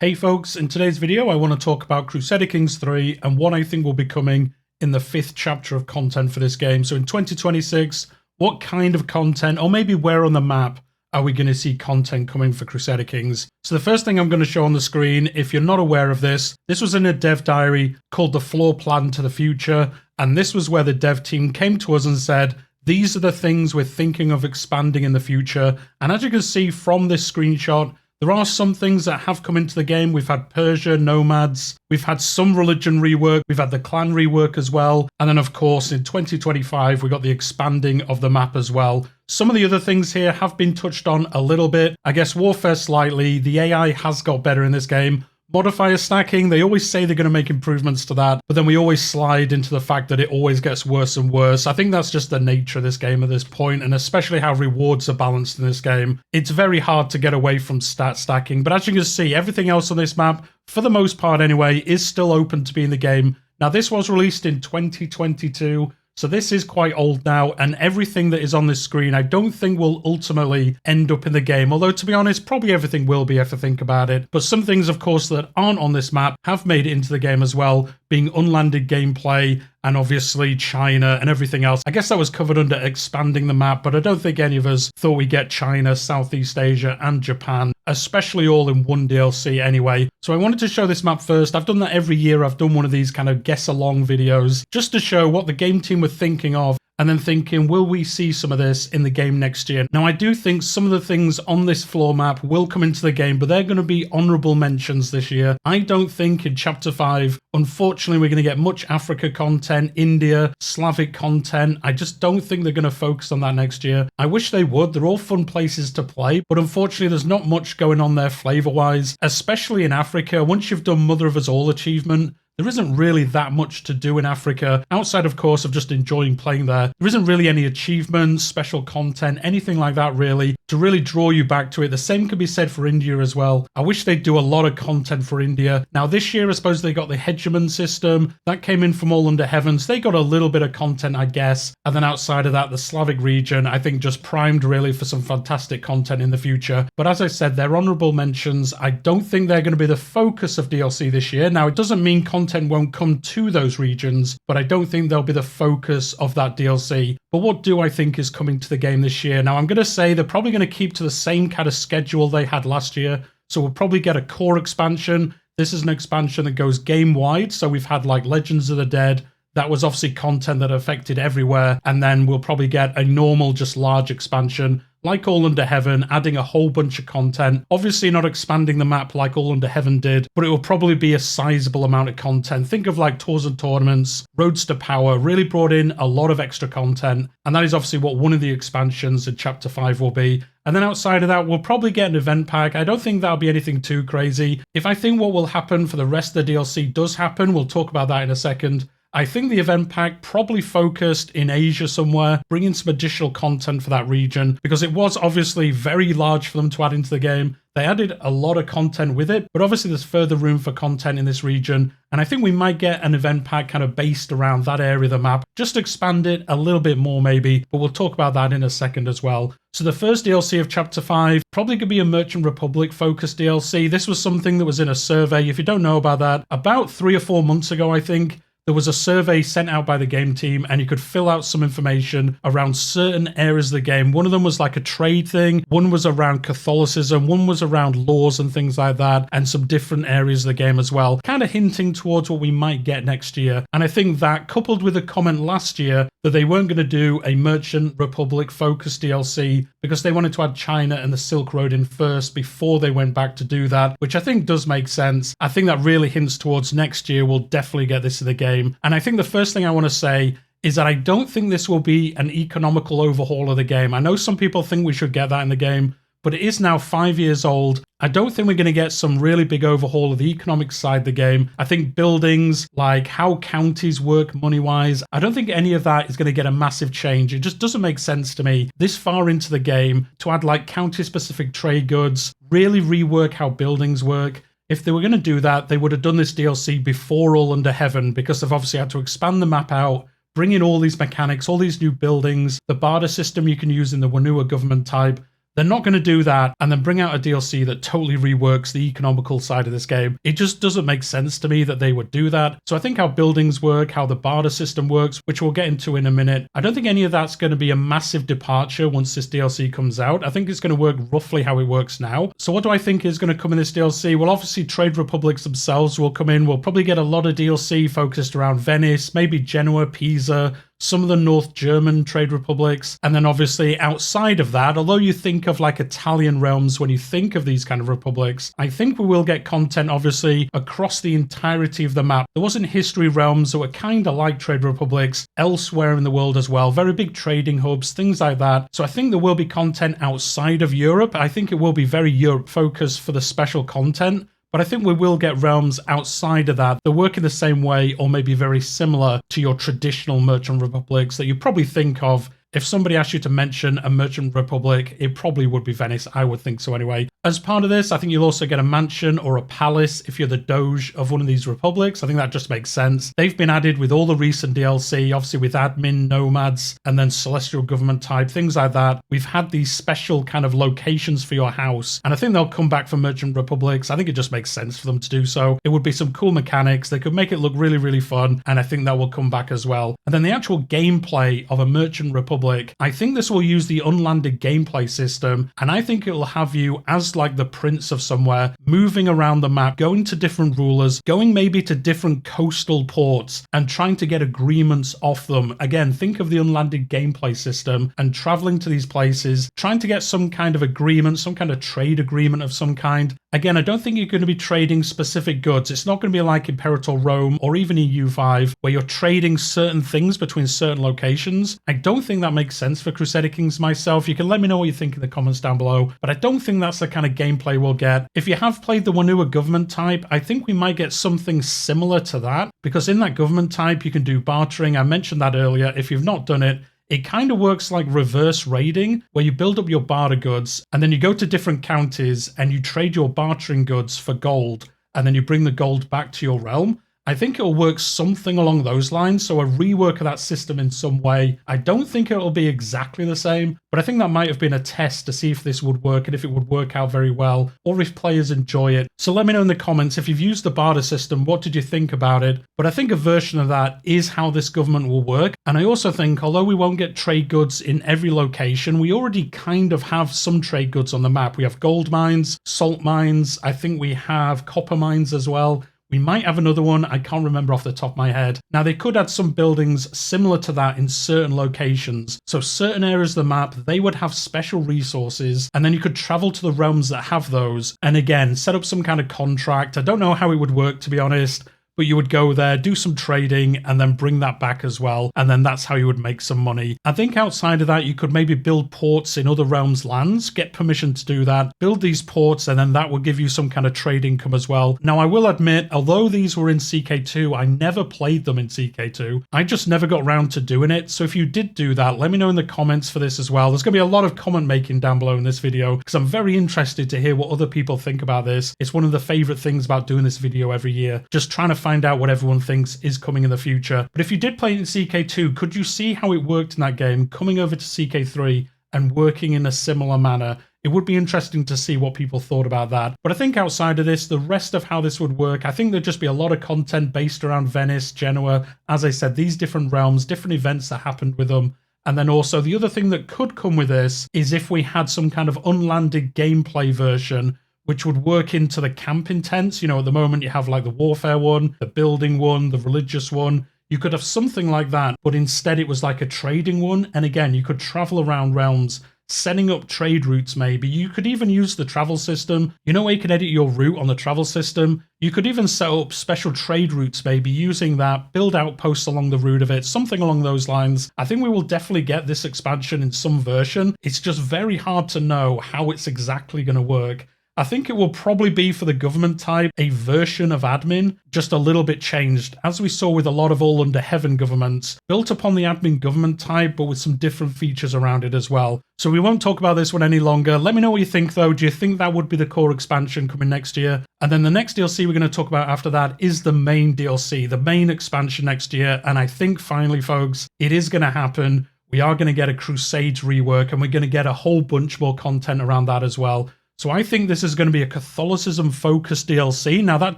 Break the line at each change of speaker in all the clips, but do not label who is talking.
Hey folks, in today's video I want to talk about Crusader Kings 3 and what I think will be coming in the 5th chapter of content for this game. So in 2026, what kind of content, or maybe where on the map, are we going to see content coming for Crusader Kings? So the first thing I'm going to show on the screen, if you're not aware of this was in a dev diary called The Floor Plan to the Future, and this was where the dev team came to us and said, these are the things we're thinking of expanding in the future. And as you can see from this screenshot, there are some things that have come into the game. We've had Persia, Nomads, we've had some religion rework, we've had the clan rework as well. And then of course in 2025, we got the expanding of the map as well. Some of the other things here have been touched on a little bit. I guess warfare slightly, the AI has got better in this game. Modifier stacking, they always say they're going to make improvements to that, but then we always slide into the fact that it always gets worse and worse. I think that's just the nature of this game at this point, and especially how rewards are balanced in this game. It's very hard to get away from stat stacking, but as you can see, everything else on this map, for the most part anyway, is still open to be in the game. Now, this was released in 2022, so this is quite old now, and everything that is on this screen I don't think will ultimately end up in the game, although to be honest, probably everything will be if I think about it. But some things, of course, that aren't on this map have made it into the game as well, being unlanded gameplay, and obviously China and everything else. I guess that was covered under expanding the map, but I don't think any of us thought we'd get China, Southeast Asia, and Japan, especially all in one DLC anyway. So I wanted to show this map first. I've done that every year. I've done one of these kind of guess-along videos, just to show what the game team were thinking of, and then thinking, will we see some of this in the game next year? Now, I do think some of the things on this floor map will come into the game, but they're going to be honorable mentions this year. I don't think in Chapter 5, unfortunately, we're going to get much Africa content, India, Slavic content. I just don't think they're going to focus on that next year. I wish they would. They're all fun places to play, but unfortunately, there's not much going on there flavor-wise, especially in Africa. Once you've done Mother of Us All achievement, there isn't really that much to do in Africa, outside, of course, of just enjoying playing there. There isn't really any achievements, special content, anything like that, really, to really draw you back to it. The same can be said for India as well. I wish they'd do a lot of content for India. Now, this year, I suppose they got the hegemon system. That came in from All Under Heavens. They got a little bit of content, I guess. And then outside of that, the Slavic region, I think, just primed, really, for some fantastic content in the future. But as I said, they're honorable mentions. I don't think they're going to be the focus of DLC this year. Now, it doesn't mean content won't come to those regions, but I don't think they'll be the focus of that DLC. But what do I think is coming to the game this year? Now, I'm going to say they're probably going to keep to the same kind of schedule they had last year. So we'll probably get a core expansion. This is an expansion that goes game-wide. So we've had like Legends of the Dead. That was obviously content that affected everywhere. And then we'll probably get a normal, just large expansion like All Under Heaven, adding a whole bunch of content. Obviously not expanding the map like All Under Heaven did, but it will probably be a sizable amount of content. Think of like Tours and Tournaments, Roads to Power, really brought in a lot of extra content. And that is obviously what one of the expansions in Chapter 5 will be. And then outside of that, we'll probably get an event pack. I don't think that'll be anything too crazy. If I think what will happen for the rest of the DLC does happen, we'll talk about that in a second. I think the event pack probably focused in Asia somewhere, bringing some additional content for that region, because it was obviously very large for them to add into the game. They added a lot of content with it, but obviously there's further room for content in this region. And I think we might get an event pack kind of based around that area of the map. Just expand it a little bit more maybe, but we'll talk about that in a second as well. So the first DLC of Chapter 5 probably could be a Merchant Republic focused DLC. This was something that was in a survey. If you don't know about that, about 3 or 4 months ago, I think, there was a survey sent out by the game team and you could fill out some information around certain areas of the game. One of them was like a trade thing. One was around Catholicism. One was around laws and things like that, and some different areas of the game as well, kind of hinting towards what we might get next year. And I think that, coupled with a comment last year that they weren't going to do a Merchant Republic focused DLC because they wanted to add China and the Silk Road in first before they went back to do that, which I think does make sense. I think that really hints towards next year we'll definitely get this in the game. And I think the first thing I want to say is that I don't think this will be an economical overhaul of the game. I know some people think we should get that in the game, but it is now 5 years old. I don't think we're going to get some really big overhaul of the economic side of the game. I think buildings, like how counties work money-wise, I don't think any of that is going to get a massive change. It just doesn't make sense to me this far into the game to add like county-specific trade goods, really rework how buildings work. If they were going to do that, they would have done this DLC before All Under Heaven, because they've obviously had to expand the map out, bring in all these mechanics, all these new buildings, the barter system you can use in the Wanua government type. They're not going to do that and then bring out a DLC that totally reworks the economical side of this game. It just doesn't make sense to me that they would do that. So I think how buildings work, how the barter system works, which we'll get into in a minute, I don't think any of that's going to be a massive departure once this DLC comes out. I think it's going to work roughly how it works now. So what do I think is going to come in this DLC? Well, obviously trade republics themselves will come in. We'll probably get a lot of DLC focused around Venice, maybe Genoa, Pisa, some of the North German trade republics, and then obviously outside of that, although you think of like Italian realms when you think of these kind of republics, I think we will get content obviously across the entirety of the map. There wasn't history realms that were kind of like trade republics elsewhere in the world as well, very big trading hubs, things like that. So I think there will be content outside of Europe. I think it will be very Europe focused for the special content. But I think we will get realms outside of that work in the same way or maybe very similar to your traditional merchant republics that you probably think of. If somebody asked you to mention a merchant republic, it probably would be Venice. I would think so anyway. As part of this, I think you'll also get a mansion or a palace if you're the Doge of one of these republics. I think that just makes sense. They've been added with all the recent DLC, obviously with admin, nomads, and then celestial government type, things like that. We've had these special kind of locations for your house, and I think they'll come back for merchant republics. I think it just makes sense for them to do so. It would be some cool mechanics. They could make it look really, really fun, and I think that will come back as well. And then the actual gameplay of a merchant republic, I think this will use the unlanded gameplay system, and I think it will have you as like the prince of somewhere, moving around the map, going to different rulers, going maybe to different coastal ports and trying to get agreements off them. Again, think of the unlanded gameplay system and traveling to these places, trying to get some kind of agreement, some kind of trade agreement of some kind. Again, I don't think you're going to be trading specific goods. It's not going to be like Imperator Rome or even EU5 where you're trading certain things between certain locations. I don't think that makes sense for Crusader Kings myself. You can let me know what you think in the comments down below, but I don't think that's the kind of gameplay we'll get. If you have played the Wanua government type, I think we might get something similar to that, because in that government type you can do bartering. I mentioned that earlier. If you've not done it, it kind of works like reverse raiding, where you build up your barter goods and then you go to different counties and you trade your bartering goods for gold, and then you bring the gold back to your realm. I think it'll work something along those lines, so a rework of that system in some way. I don't think it'll be exactly the same, but I think that might have been a test to see if this would work and if it would work out very well, or if players enjoy it. So let me know in the comments if you've used the barter system, what did you think about it? But I think a version of that is how this government will work, and I also think although we won't get trade goods in every location, we already kind of have some trade goods on the map. We have gold mines, salt mines, I think we have copper mines as well. We might have another one, I can't remember off the top of my head. Now they could add some buildings similar to that in certain locations. So certain areas of the map, they would have special resources, and then you could travel to the realms that have those. And again, set up some kind of contract. I don't know how it would work, to be honest. But you would go there, do some trading, and then bring that back as well. And then that's how you would make some money. I think outside of that, you could maybe build ports in other realms' lands, get permission to do that, build these ports, and then that will give you some kind of trade income as well. Now, I will admit, although these were in CK2, I never played them in CK2. I just never got around to doing it. So if you did do that, let me know in the comments for this as well. There's going to be a lot of comment making down below in this video, because I'm very interested to hear what other people think about this. It's one of the favorite things about doing this video every year, just trying to find out what everyone thinks is coming in the future. But if you did play it in CK2, could you see how it worked in that game, coming over to CK3 and working in a similar manner? It would be interesting to see what people thought about that. But I think outside of this, the rest of how this would work, I think there'd just be a lot of content based around Venice, Genoa, as I said, these different realms, different events that happened with them. And then also the other thing that could come with this is if we had some kind of unlanded gameplay version which would work into the camping tents. You know, at the moment you have like the warfare one, the building one, the religious one. You could have something like that, but instead it was like a trading one. And again, you could travel around realms, setting up trade routes maybe. You could even use the travel system. You know where you can edit your route on the travel system? You could even set up special trade routes maybe using that, build outposts along the route of it, something along those lines. I think we will definitely get this expansion in some version. It's just very hard to know how it's exactly going to work. I think it will probably be for the government type, a version of admin, just a little bit changed, as we saw with a lot of All Under Heaven governments, built upon the admin government type, but with some different features around it as well. So we won't talk about this one any longer. Let me know what you think though. Do you think that would be the core expansion coming next year? And then the next DLC we're going to talk about after that is the main DLC, the main expansion next year. And I think finally, folks, it is going to happen. we are going to get a Crusades rework, and we're going to get a whole bunch more content around that as well. So I think this is going to be a Catholicism-focused DLC. Now, that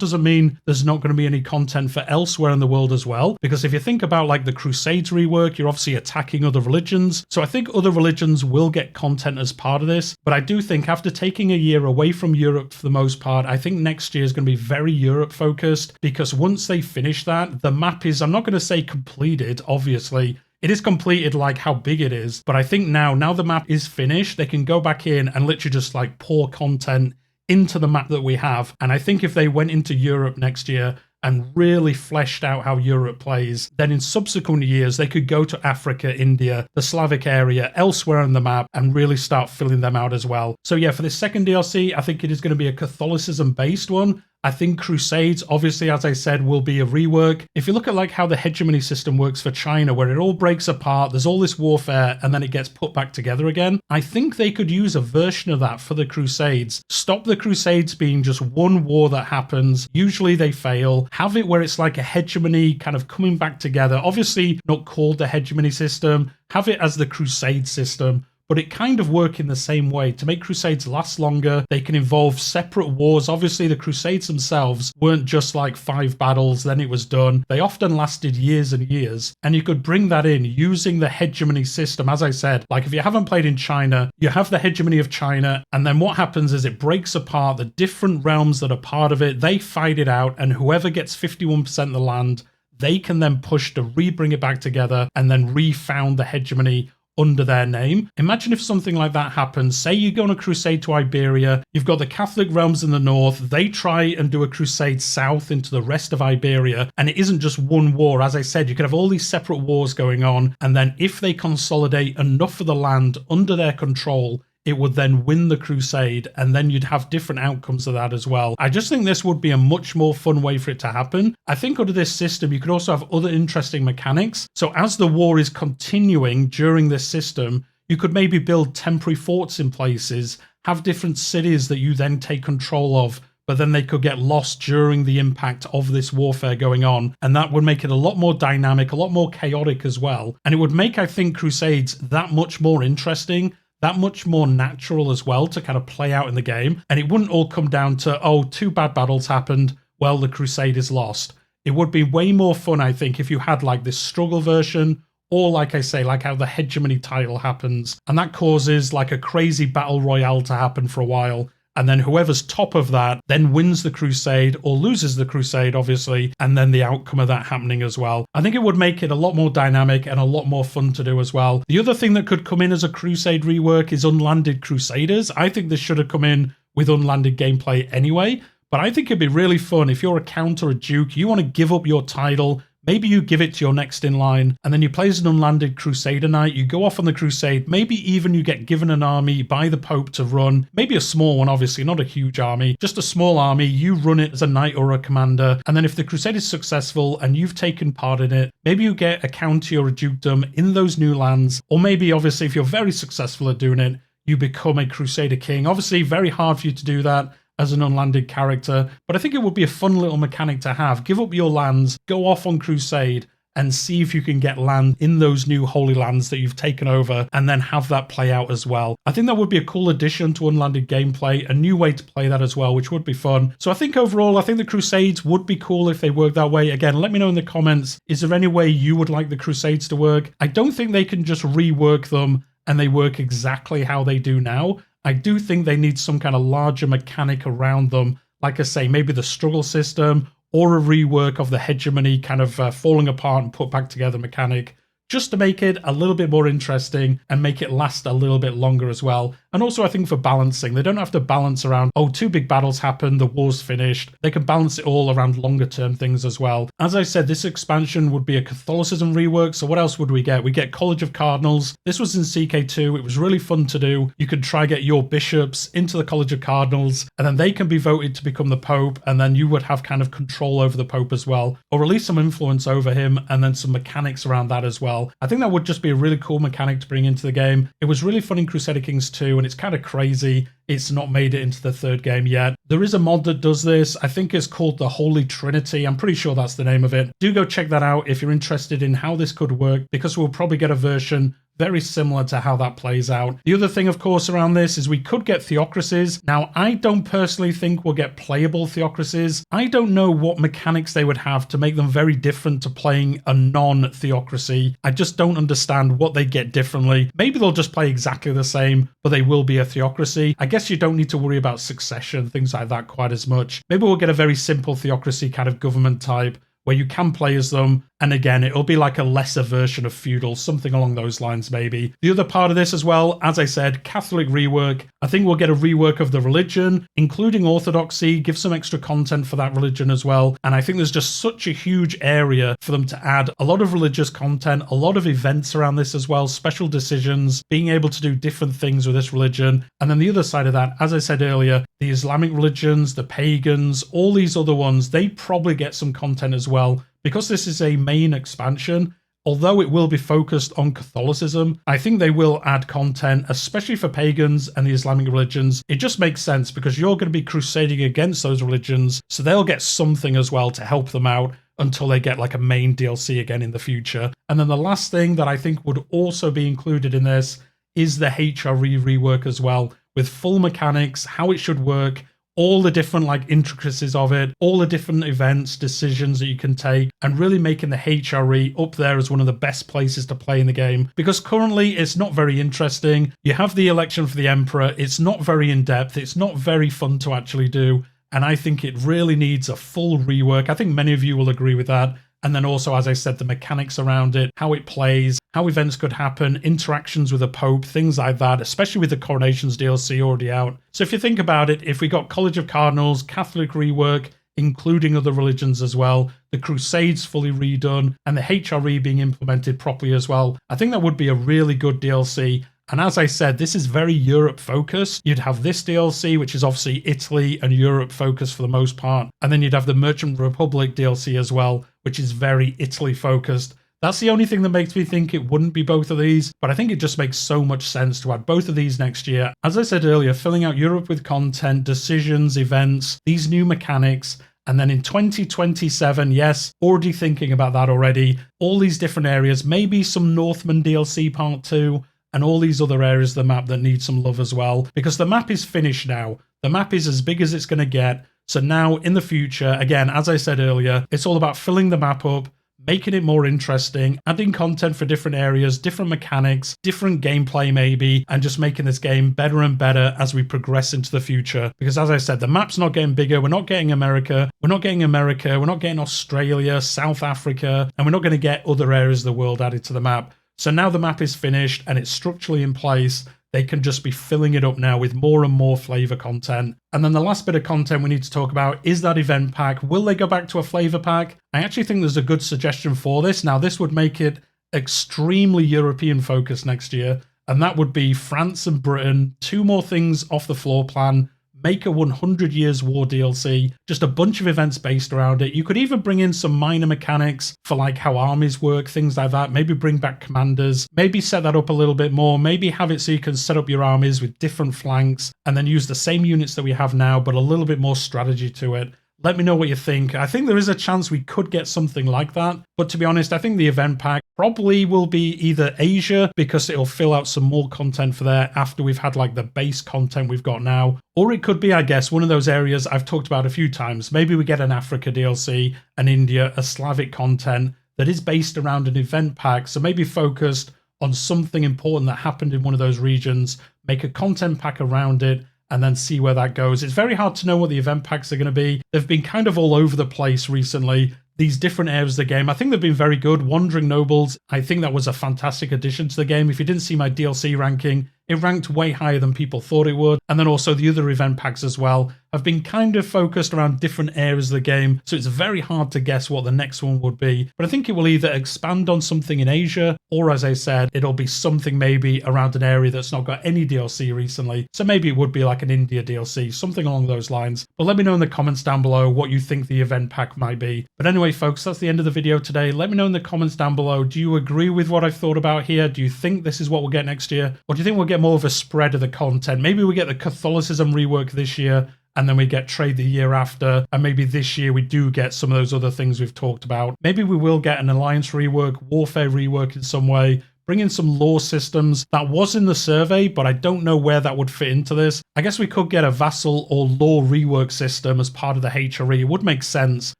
doesn't mean there's not going to be any content for elsewhere in the world as well, because if you think about like the Crusades rework, you're obviously attacking other religions. So I think other religions will get content as part of this. But I do think after taking a year away from Europe for the most part, I think next year is going to be very Europe-focused, because once they finish that, the map is, I'm not going to say completed, obviously. It is completed like how big it is, but I think now the map is finished, they can go back in and literally just like pour content into the map that we have. And I think if they went into Europe next year and really fleshed out how Europe plays, then in subsequent years they could go to Africa, India, the Slavic area, elsewhere on the map, and really start filling them out as well. So yeah, for this second DLC, I think it is going to be a Catholicism-based one. I think Crusades, obviously, as I said, will be a rework. If you look at like how the hegemony system works for China, where it all breaks apart, there's all this warfare, and then it gets put back together again, I think they could use a version of that for the Crusades. Stop the Crusades being just one war that happens. Usually they fail. Have it where it's like a hegemony kind of coming back together. Obviously not called the hegemony system. Have it as the Crusade system. But it kind of work in the same way. To make Crusades last longer, they can involve separate wars. Obviously, the Crusades themselves weren't just like 5 battles, then it was done. They often lasted years and years. And you could bring that in using the hegemony system. As I said, like if you haven't played in China, you have the hegemony of China. And then what happens is it breaks apart the different realms that are part of it. They fight it out. And whoever gets 51% of the land, they can then push to re-bring it back together and then re-found the hegemony under their name. Imagine if something like that happens. Say you go on a crusade to Iberia, you've got the Catholic realms in the north, they try and do a crusade south into the rest of Iberia, and it isn't just one war. As I said, you could have all these separate wars going on, and then if they consolidate enough of the land under their control, it would then win the crusade, and then you'd have different outcomes of that as well. I just think this would be a much more fun way for it to happen. I think under this system, you could also have other interesting mechanics. So as the war is continuing during this system, you could maybe build temporary forts in places, have different cities that you then take control of, but then they could get lost during the impact of this warfare going on. And that would make it a lot more dynamic, a lot more chaotic as well. And it would make, I think, Crusades that much more interesting, that much more natural as well to kind of play out in the game. And it wouldn't all come down to, oh, 2 bad battles happened, well, the crusade is lost. It would be way more fun, I think, if you had like this struggle version, or like I say, like how the hegemony title happens, and that causes like a crazy battle royale to happen for a while. And then whoever's top of that then wins the crusade or loses the crusade, obviously, and then the outcome of that happening as well. I think it would make it a lot more dynamic and a lot more fun to do as well. The other thing that could come in as a crusade rework is unlanded crusaders. I think this should have come in with unlanded gameplay anyway, but I think it'd be really fun if you're a count or a duke, you want to give up your title. Maybe you give it to your next in line, and then you play as an unlanded Crusader Knight, you go off on the crusade, maybe even you get given an army by the Pope to run, maybe a small one, obviously, not a huge army, just a small army, you run it as a knight or a commander, and then if the crusade is successful and you've taken part in it, maybe you get a county or a dukedom in those new lands, or maybe, obviously, if you're very successful at doing it, you become a Crusader King. Obviously, very hard for you to do that as an unlanded character, but I think it would be a fun little mechanic to have. Give up your lands, go off on crusade, and see if you can get land in those new holy lands that you've taken over, and then have that play out as well. I think that would be a cool addition to unlanded gameplay, a new way to play that as well, which would be fun. So I think overall, I think the Crusades would be cool if they worked that way. Again, let me know in the comments, is there any way you would like the Crusades to work? I don't think they can just rework them and they work exactly how they do now. I do think they need some kind of larger mechanic around them. Like I say, maybe the struggle system or a rework of the hegemony kind of falling apart and put back together mechanic, just to make it a little bit more interesting and make it last a little bit longer as well. And also I think for balancing, they don't have to balance around, oh, 2 big battles happened, the war's finished. They can balance it all around longer term things as well. As I said, this expansion would be a Catholicism rework, so what else would we get? We get College of Cardinals. This was in CK2, it was really fun to do. You could try get your bishops into the College of Cardinals, and then they can be voted to become the Pope, and then you would have kind of control over the Pope as well, or at least some influence over him, and then some mechanics around that as well. I think that would just be a really cool mechanic to bring into the game. It was really fun in Crusader Kings 2, and it's kind of crazy it's not made it into the 3rd game yet. There is a mod that does this. I think it's called the Holy Trinity. I'm pretty sure that's the name of it. Do go check that out if you're interested in how this could work, because we'll probably get a version very similar to how that plays out. The other thing, of course, around this is we could get theocracies. Now, I don't personally think we'll get playable theocracies. I don't know what mechanics they would have to make them very different to playing a non-theocracy. I just don't understand what they get differently. Maybe they'll just play exactly the same, but they will be a theocracy. I guess you don't need to worry about succession, things like that quite as much. Maybe we'll get a very simple theocracy kind of government type where you can play as them. And again, it'll be like a lesser version of feudal, something along those lines maybe. The other part of this as well, as I said, Catholic rework. I think we'll get a rework of the religion, including Orthodoxy, give some extra content for that religion as well. And I think there's just such a huge area for them to add a lot of religious content, a lot of events around this as well, special decisions, being able to do different things with this religion. And then the other side of that, as I said earlier, the Islamic religions, the pagans, all these other ones, they probably get some content as well. Because this is a main expansion, although it will be focused on Catholicism, I think they will add content, especially for pagans and the Islamic religions. It just makes sense because you're going to be crusading against those religions, so they'll get something as well to help them out until they get like a main DLC again in the future. And then the last thing that I think would also be included in this is the HRE rework as well, with full mechanics, how it should work, all the different like intricacies of it, all the different events, decisions that you can take, and really making the HRE up there as one of the best places to play in the game. Because currently it's not very interesting. You have the election for the Emperor. It's not very in-depth. It's not very fun to actually do. And I think it really needs a full rework. I think many of you will agree with that. And then also, as I said, the mechanics around it, how it plays, how events could happen, interactions with the Pope, things like that, especially with the Coronations DLC already out. So if you think about it, if we got College of Cardinals, Catholic rework, including other religions as well, the Crusades fully redone, and the HRE being implemented properly as well, I think that would be a really good DLC. And as I said, this is very Europe focused. You'd have this DLC, which is obviously Italy and Europe focused for the most part. And then you'd have the Merchant Republic DLC as well, which is very Italy focused. That's the only thing that makes me think it wouldn't be both of these, but I think it just makes so much sense to add both of these next year. As I said earlier, filling out Europe with content, decisions, events, these new mechanics. And then in 2027, yes, already thinking about that already, all these different areas, maybe some Northman DLC Part 2, and all these other areas of the map that need some love as well, because the map is finished now. The map is as big as it's going to get. So now in the future, again, as I said earlier, it's all about filling the map up, making it more interesting, adding content for different areas, different mechanics, different gameplay maybe, and just making this game better and better as we progress into the future. Because as I said, the map's not getting bigger. We're not getting America. We're not getting Australia, South Africa, and we're not going to get other areas of the world added to the map. So now the map is finished and it's structurally in place. They can just be filling it up now with more and more flavor content. And then the last bit of content we need to talk about is that event pack. Will they go back to a flavor pack? I actually think there's a good suggestion for this. Now, this would make it extremely European focused next year. And that would be France and Britain, 2 more things off the floor plan. Make a 100 Years War DLC, just a bunch of events based around it. You could even bring in some minor mechanics for like how armies work, things like that. Maybe bring back commanders, maybe set that up a little bit more, maybe have it so you can set up your armies with different flanks and then use the same units that we have now, but a little bit more strategy to it. Let me know what you think. I think there is a chance we could get something like that. But to be honest, I think the event pack probably will be either Asia, because it'll fill out some more content for there after we've had like the base content we've got now. Or it could be, I guess, one of those areas I've talked about a few times. Maybe we get an Africa DLC, an India, a Slavic content that is based around an event pack. So maybe focused on something important that happened in one of those regions, make a content pack around it, and then see where that goes. It's very hard to know what the event packs are going to be. They've been kind of all over the place recently, these different areas of the game. I think they've been very good. Wandering Nobles, I think that was a fantastic addition to the game. If you didn't see my DLC ranking, it ranked way higher than people thought it would. And then also the other event packs as well have been kind of focused around different areas of the game. So it's very hard to guess what the next one would be. But I think it will either expand on something in Asia, or as I said, it'll be something maybe around an area that's not got any DLC recently. So maybe it would be like an India DLC, something along those lines. But let me know in the comments down below what you think the event pack might be. But anyway, folks, that's the end of the video today. Let me know in the comments down below. Do you agree with what I've thought about here? Do you think this is what we'll get next year? Or do you think we'll get more of a spread of the content? Maybe we get the Catholicism rework this year, and then we get trade the year after, and maybe this year we do get some of those other things we've talked about. Maybe we will get an alliance rework, warfare rework in some way, bring in some lore systems. That was in the survey, but I don't know where that would fit into this. I guess we could get a vassal or lore rework system as part of the HRE. It would make sense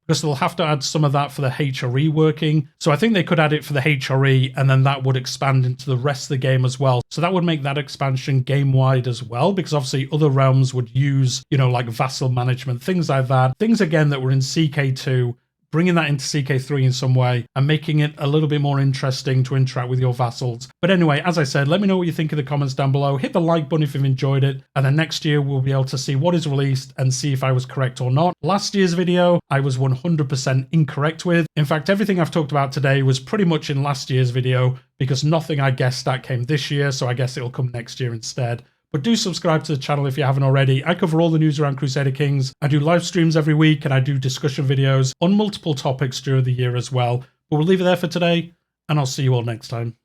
because they'll have to add some of that for the HRE working. So I think they could add it for the HRE, and then that would expand into the rest of the game as well. So that would make that expansion game-wide as well, because obviously other realms would use, you know, like vassal management, things like that. Things, again, that were in CK2, bringing that into CK3 in some way and making it a little bit more interesting to interact with your vassals. But anyway, as I said, let me know what you think in the comments down below. Hit the like button if you've enjoyed it. And then next year, we'll be able to see what is released and see if I was correct or not. Last year's video, I was 100% incorrect with. In fact, everything I've talked about today was pretty much in last year's video because nothing I guessed at came this year. So I guess it'll come next year instead. But do subscribe to the channel if you haven't already. I cover all the news around Crusader Kings. I do live streams every week and I do discussion videos on multiple topics during the year as well. But we'll leave it there for today and I'll see you all next time.